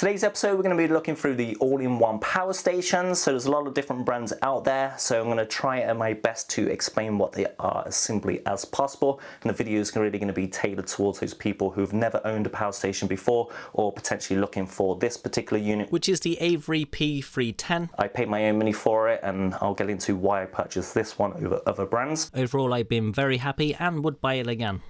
Today's episode we're going to be looking through the all-in-one power stations. So there's a lot of different brands out there, so I'm going to try my best to explain what they are as simply as possible, and the video is really going to be tailored towards those people who've never owned a power station before or potentially looking for this particular unit, which is the Aferiy P310. I paid my own money for it, and I'll get into why I purchased this one over other brands. Overall, I've been very happy and would buy it again.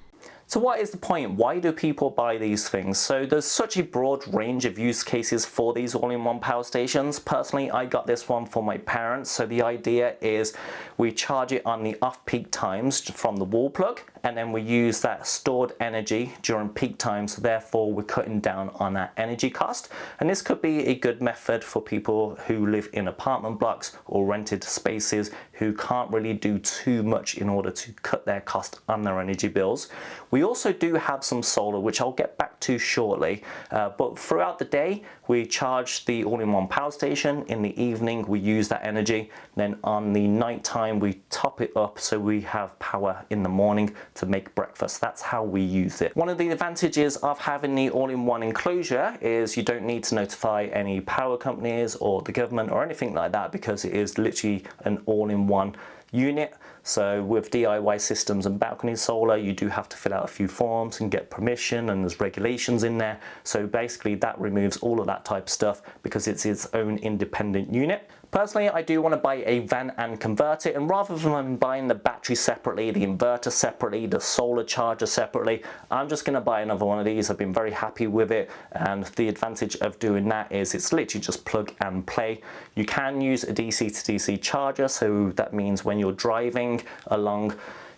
So what is the point? Why do people buy these things? So there's such a broad range of use cases for these all-in-one power stations. Personally, I got this one for my parents. So the idea is we charge it on the off-peak times from the wall plug, and then we use that stored energy during peak times. So therefore, we're cutting down on that energy cost. And this could be a good method for people who live in apartment blocks or rented spaces who can't really do too much in order to cut their cost on their energy bills. We also do have some solar, which I'll get back to shortly, but throughout the day we charge the all-in-one power station. In the evening we use that energy, then on the night time we top it up so we have power in the morning to make breakfast. That's how we use it. One of the advantages of having the all-in-one enclosure is you don't need to notify any power companies or the government or anything like that, because it is literally an all-in-one unit. So with DIY systems and balcony solar, you do have to fill out a few forms and get permission, and there's regulations in there. So basically that removes all of that type of stuff because it's its own independent unit. Personally, I do want to buy a van and convert it, and rather than buying the battery separately, the inverter separately, the solar charger separately, I'm just going to buy another one of these. I've been very happy with it, and the advantage of doing that is it's literally just plug and play. You can use a DC to DC charger, so that means when you're driving along,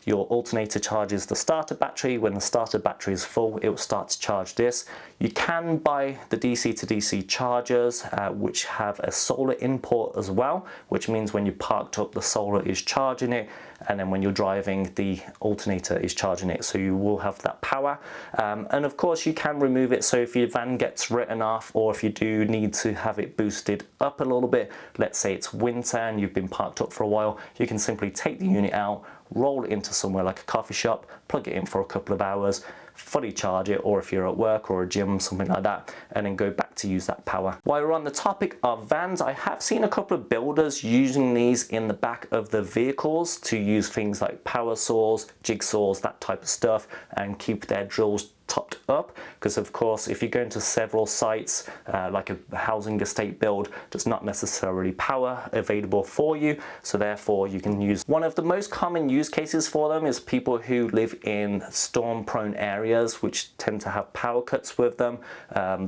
your alternator charges the starter battery. When the starter battery is full, it will start to charge this. You can buy the DC to DC chargers, which have a solar input as well, which means when you're parked up, the solar is charging it, and then when you're driving, the alternator is charging it, so you will have that power. And of course you can remove it, so if your van gets written off, or if you do need to have it boosted up a little bit, let's say it's winter and you've been parked up for a while, you can simply take the unit out, roll it into somewhere like a coffee shop, plug it in for a couple of hours, fully charge it, or if you're at work or a gym, something like that, and then go back to use that power. While we're on the topic of vans, I have seen a couple of builders using these in the back of the vehicles to use things like power saws, jigsaws, that type of stuff, and keep their drills topped up, because of course if you go into several sites, like a housing estate build, there's not necessarily power available for you, so therefore you can use. One of the most common use cases for them is people who live in storm prone areas which tend to have power cuts with them.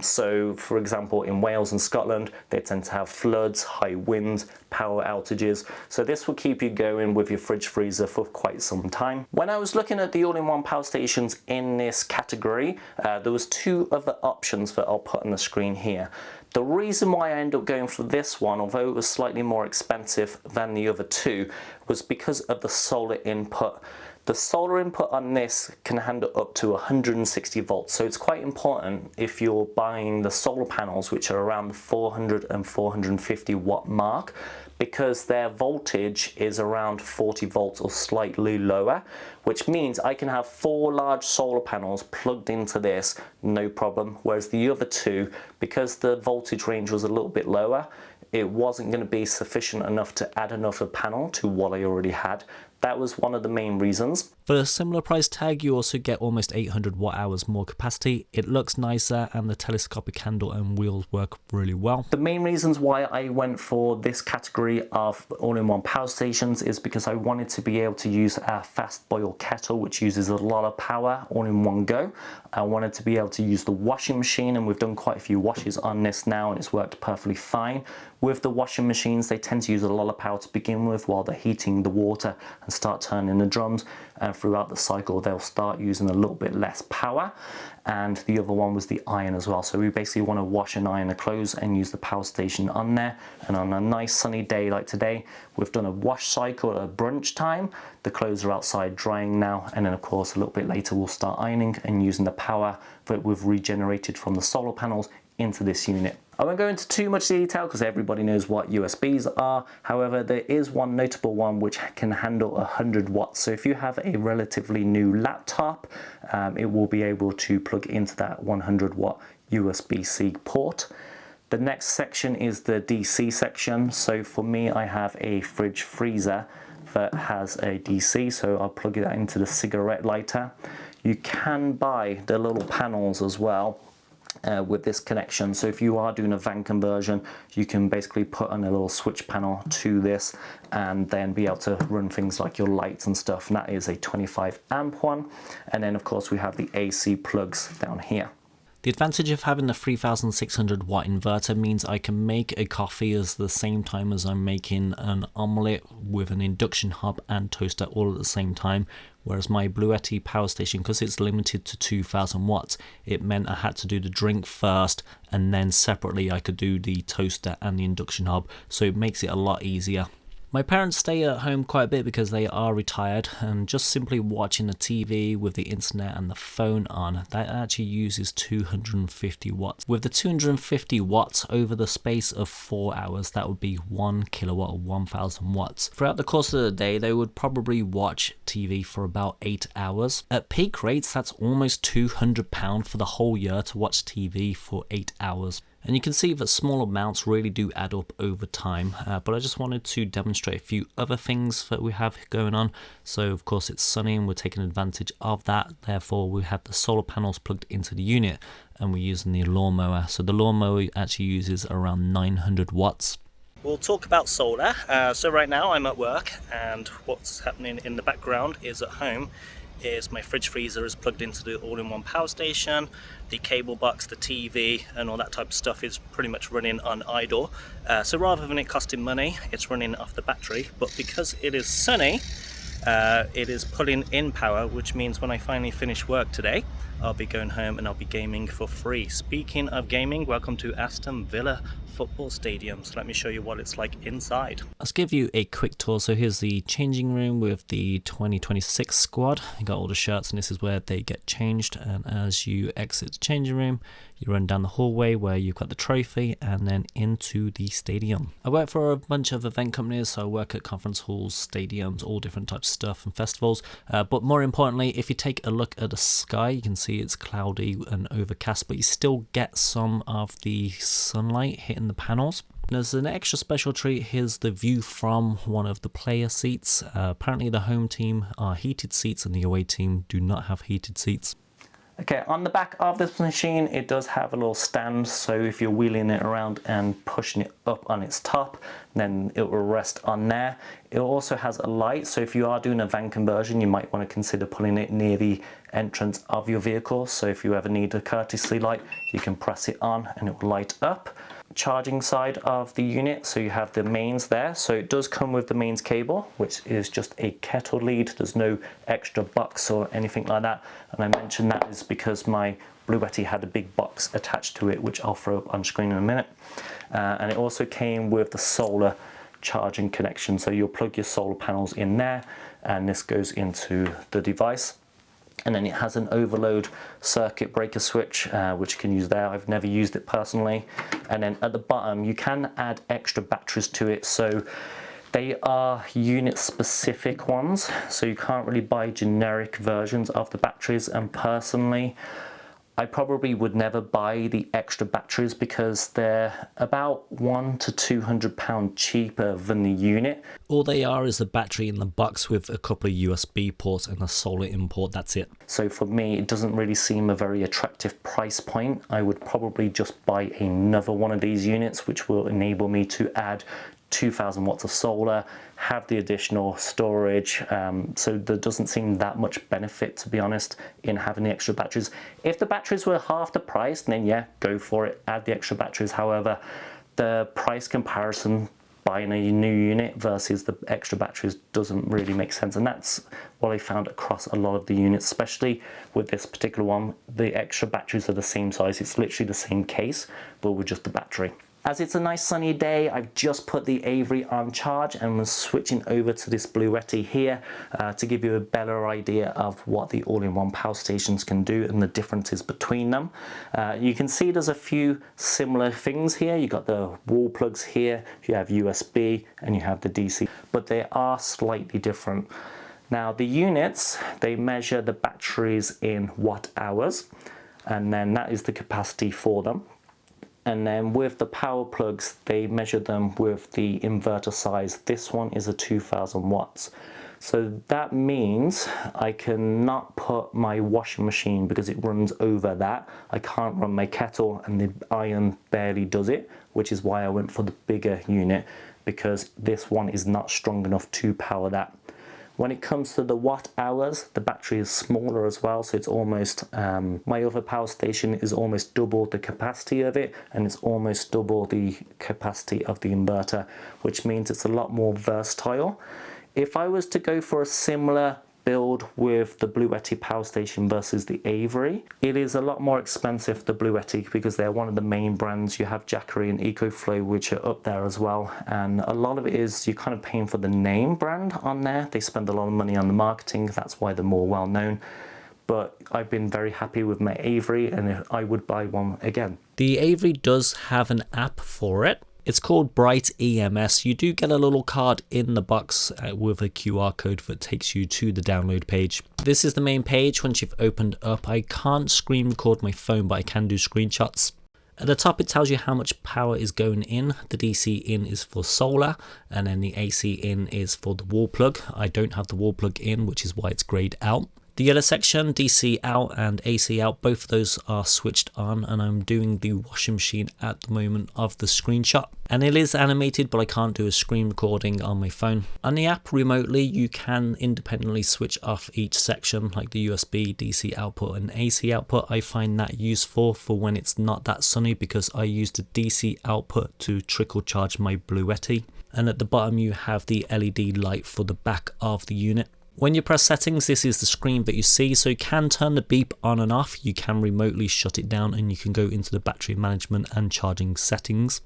So for example in Wales and Scotland, they tend to have floods, high winds, power outages, so this will keep you going with your fridge freezer for quite some time. When I was looking at the all-in-one power stations in this category, there was two other options that I'll put on the screen here. The reason why I ended up going for this one, although it was slightly more expensive than the other two, was because of the solar input. The solar input on this can handle up to 160 volts, so it's quite important if you're buying the solar panels, which are around the 400 and 450 watt mark, because their voltage is around 40 volts or slightly lower, which means I can have 4 large solar panels plugged into this, no problem, whereas the other two, because the voltage range was a little bit lower, it wasn't going to be sufficient enough to add another panel to what I already had. That was one of the main reasons. For a similar price tag, you also get almost 800 watt hours more capacity. It looks nicer, and the telescopic handle and wheels work really well. The main reasons why I went for this category of all-in-one power stations is because I wanted to be able to use a fast boil kettle, which uses a lot of power all in one go. I wanted to be able to use the washing machine, and we've done quite a few washes on this now, and it's worked perfectly fine. With the washing machines, they tend to use a lot of power to begin with while they're heating the water and start turning the drums, and throughout the cycle they'll start using a little bit less power. And the other one was the iron as well, so we basically want to wash and iron the clothes and use the power station on there. And on a nice sunny day like today, we've done a wash cycle at brunch time, the clothes are outside drying now, and then of course a little bit later we'll start ironing and using the power that we've regenerated from the solar panels into this unit. I won't go into too much detail because everybody knows what USBs are. However, there is one notable one which can handle 100 watts. So if you have a relatively new laptop, it will be able to plug into that 100 watt USB-C port. The next section is the DC section. So for me, I have a fridge freezer that has a DC, so I'll plug that into the cigarette lighter. You can buy the little panels as well with this connection. So if you are doing a van conversion, you can basically put on a little switch panel to this and then be able to run things like your lights and stuff. And that is a 25 amp one. And then of course we have the AC plugs down here. The advantage of having the 3600 watt inverter means I can make a coffee at the same time as I'm making an omelette with an induction hob and toaster all at the same time. Whereas my Afeiry Power Station, because it's limited to 2000 watts, it meant I had to do the drink first and then separately I could do the toaster and the induction hob. So it makes it a lot easier. My parents stay at home quite a bit because they are retired, and just simply watching the TV with the internet and the phone on, that actually uses 250 watts. With the 250 watts over the space of 4 hours, that would be 1 kilowatt or 1000 watts. Throughout the course of the day, they would probably watch TV for about 8 hours. At peak rates, that's almost £200 for the whole year to watch TV for 8 hours. And you can see that small amounts really do add up over time, but I just wanted to demonstrate a few other things that we have going on. So of course it's sunny and we're taking advantage of that, therefore we have the solar panels plugged into the unit and we're using the lawnmower. So the lawnmower actually uses around 900 watts. We'll talk about solar. So right now I'm at work, and what's happening in the background is at home is my fridge freezer is plugged into the all-in-one power station. The cable box, the TV and all that type of stuff is pretty much running on idle. So rather than it costing money, it's running off the battery, but because it is sunny, it is pulling in power, which means when I finally finish work today, I'll be going home and I'll be gaming for free. Speaking of gaming, welcome to Aston Villa football stadium. So let me show you what it's like inside. Let's give you a quick tour. So here's the changing room with the 2026 squad. You got all the shirts and this is where they get changed. And as you exit the changing room, you run down the hallway where you've got the trophy and then into the stadium. I work for a bunch of event companies, so I work at conference halls, stadiums, all different types of stuff and festivals. But more importantly, if you take a look at the sky, you can see it's cloudy and overcast, but you still get some of the sunlight hitting the panels. As an extra special treat, here's the view from one of the player seats. Apparently the home team are heated seats and the away team do not have heated seats. Okay, on the back of this machine, it does have a little stand, so if you're wheeling it around and pushing it up on its top, then it will rest on there. It also has a light, so if you are doing a van conversion, you might want to consider putting it near the entrance of your vehicle. So if you ever need a courtesy light, you can press it on and it will light up. Charging side of the unit, so you have the mains there. So it does come with the mains cable, which is just a kettle lead. There's no extra box or anything like that, and I mentioned that is because my Afeiry had a big box attached to it, which I'll throw up on screen in a minute. And it also came with the solar charging connection, so you'll plug your solar panels in there and this goes into the device. And then it has an overload circuit breaker switch, which you can use there. I've never used it personally. And then at the bottom, you can add extra batteries to it. So they are unit specific ones. So you can't really buy generic versions of the batteries. And personally, I probably would never buy the extra batteries because they're about £100 to £200 cheaper than the unit. All they are is the battery in the box with a couple of USB ports and a solar import, that's it. So for me, it doesn't really seem a very attractive price point. I would probably just buy another one of these units, which will enable me to add 2000 watts of solar, have the additional storage, so there doesn't seem that much benefit, to be honest, in having the extra batteries. If the batteries were half the price, then yeah, go for it, add the extra batteries. However, the price comparison buying a new unit versus the extra batteries doesn't really make sense, and that's what I found across a lot of the units, especially with this particular one. The extra batteries are the same size, it's literally the same case, but with just the battery. As it's a nice sunny day, I've just put the Afeiry on charge and was switching over to this Afeiry here to give you a better idea of what the all-in-one power stations can do and the differences between them. You can see there's a few similar things here. You've got the wall plugs here, you have USB and you have the DC, but they are slightly different. Now the units, they measure the batteries in watt hours, and then that is the capacity for them. And then with the power plugs, they measure them with the inverter size. This one is a 2000 watts. So that means I cannot put my washing machine because it runs over that. I can't run my kettle and the iron barely does it, which is why I went for the bigger unit, because this one is not strong enough to power that. When it comes to the watt hours, the battery is smaller as well, so it's almost, my other power station is almost double the capacity of it, and it's almost double the capacity of the inverter, which means it's a lot more versatile. If I was to go for a similar build with the Bluetti power station versus the Afeiry, it is a lot more expensive, the Bluetti, because they're one of the main brands. You have Jackery and EcoFlow, which are up there as well, and a lot of it is you're kind of paying for the name brand on there. They spend a lot of money on the marketing, that's why they're more well known. But I've been very happy with my Afeiry, and I would buy one again. The Afeiry does have an app for it. It's called Bright EMS. You do get a little card in the box with a QR code that takes you to the download page. This is the main page once you've opened up. I can't screen record my phone, but I can do screenshots. At the top it tells you how much power is going in. The DC in is for solar, and then the AC in is for the wall plug. I don't have the wall plug in, which is why it's grayed out. The yellow section, DC out and AC out, both of those are switched on, and I'm doing the washing machine at the moment of the screenshot. And it is animated, but I can't do a screen recording on my phone. On the app remotely, you can independently switch off each section, like the USB, DC output and AC output. I find that useful for when it's not that sunny, because I use the DC output to trickle charge my Bluetti. And at the bottom you have the LED light for the back of the unit. When you press settings, this is the screen that you see, so you can turn the beep on and off, you can remotely shut it down, and you can go into the battery management and charging settings.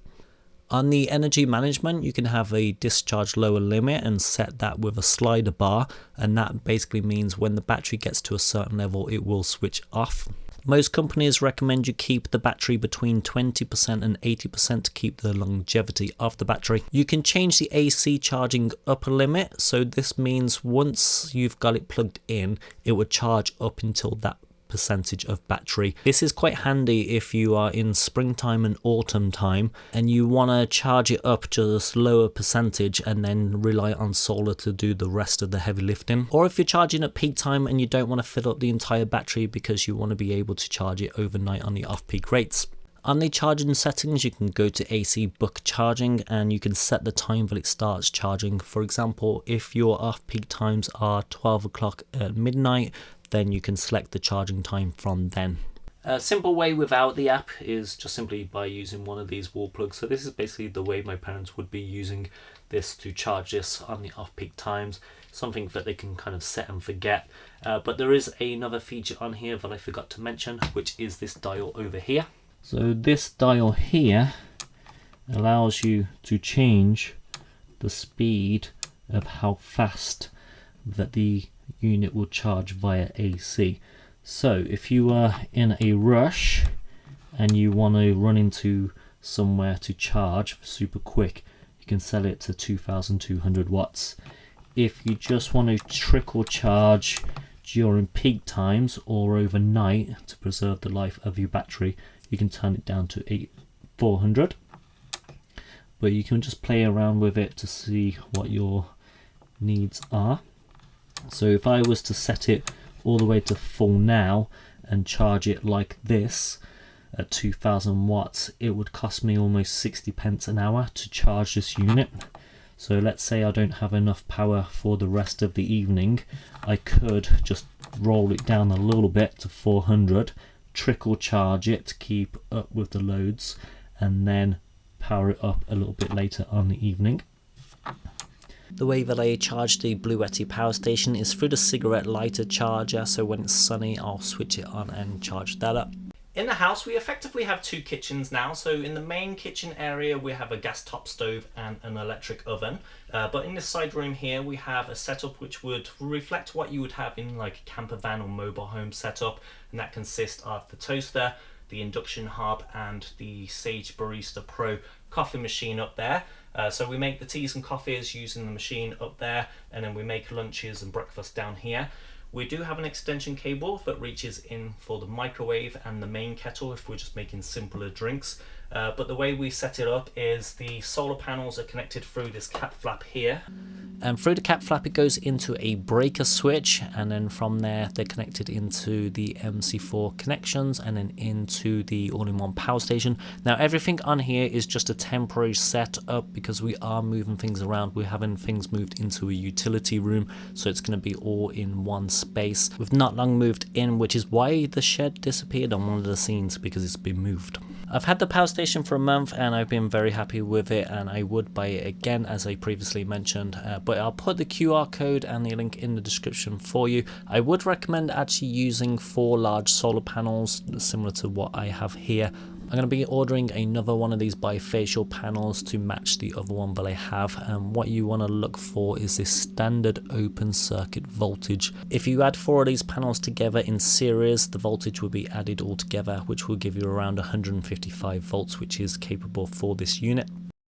On the energy management, you can have a discharge lower limit and set that with a slider bar, and that basically means when the battery gets to a certain level, it will switch off. Most companies recommend you keep the battery between 20% and 80% to keep the longevity of the battery. You can change the AC charging upper limit, so this means once you've got it plugged in, it would charge up until that percentage of battery. This is quite handy if you are in springtime and autumn time and you want to charge it up to a lower percentage and then rely on solar to do the rest of the heavy lifting. Or if you're charging at peak time and you don't want to fill up the entire battery because you want to be able to charge it overnight on the off-peak rates. On the charging settings, you can go to AC buck charging and you can set the time that it starts charging. For example, if your off-peak times are 12 o'clock at midnight, then you can select the charging time from then. A simple way without the app is just simply by using one of these wall plugs. So this is basically the way my parents would be using this to charge this on the off-peak times, something that they can kind of set and forget. But there is another feature on here that I forgot to mention, which is this dial over here. So this dial here allows you to change the speed of how fast that the unit will charge via AC. So if you are in a rush and you want to run into somewhere to charge super quick, you can set it to 2200 watts. If you just want to trickle charge during peak times or overnight to preserve the life of your battery, you can turn it down to 400. But you can just play around with it to see what your needs are. So if I was to set it all the way to full now and charge it like this at 2000 watts, it would cost me almost 60 pence an hour to charge this unit. So let's say I don't have enough power for the rest of the evening, I could just roll it down a little bit to 400, trickle charge it to keep up with the loads, and then power it up a little bit later on the evening. The way that I charge the Bluetti power station is through the cigarette lighter charger, so when it's sunny I'll switch it on and charge that up. In the house we effectively have two kitchens now. So in the main kitchen area we have a gas top stove and an electric oven, but in this side room here we have a setup which would reflect what you would have in like a camper van or mobile home setup, and that consists of the toaster, the induction hob and the Sage Barista Pro coffee machine up there. So we make the teas and coffees using the machine up there, and then we make lunches and breakfast down here. We do have an extension cable that reaches in for the microwave and the main kettle if we're just making simpler drinks. But the way we set it up is the solar panels are connected through this cap flap here. And through the cap flap it goes into a breaker switch, and then from there they're connected into the MC4 connections and then into the all-in-one power station. Now everything on here is just a temporary setup because we are moving things around. We're having things moved into a utility room, so it's going to be all in one space. We've not long moved in, which is why the shed disappeared on one of the scenes, because it's been moved. I've had the power station for a month and I've been very happy with it, and I would buy it again as I previously mentioned, but I'll put the QR code and the link in the description for you. I would recommend actually using 4 large solar panels similar to what I have here. I'm going to be ordering another one of these bifacial panels to match the other one that I have, and what you want to look for is this standard open circuit voltage. If you add 4 of these panels together in series, the voltage will be added all together, which will give you around 155 volts, which is capable for this unit.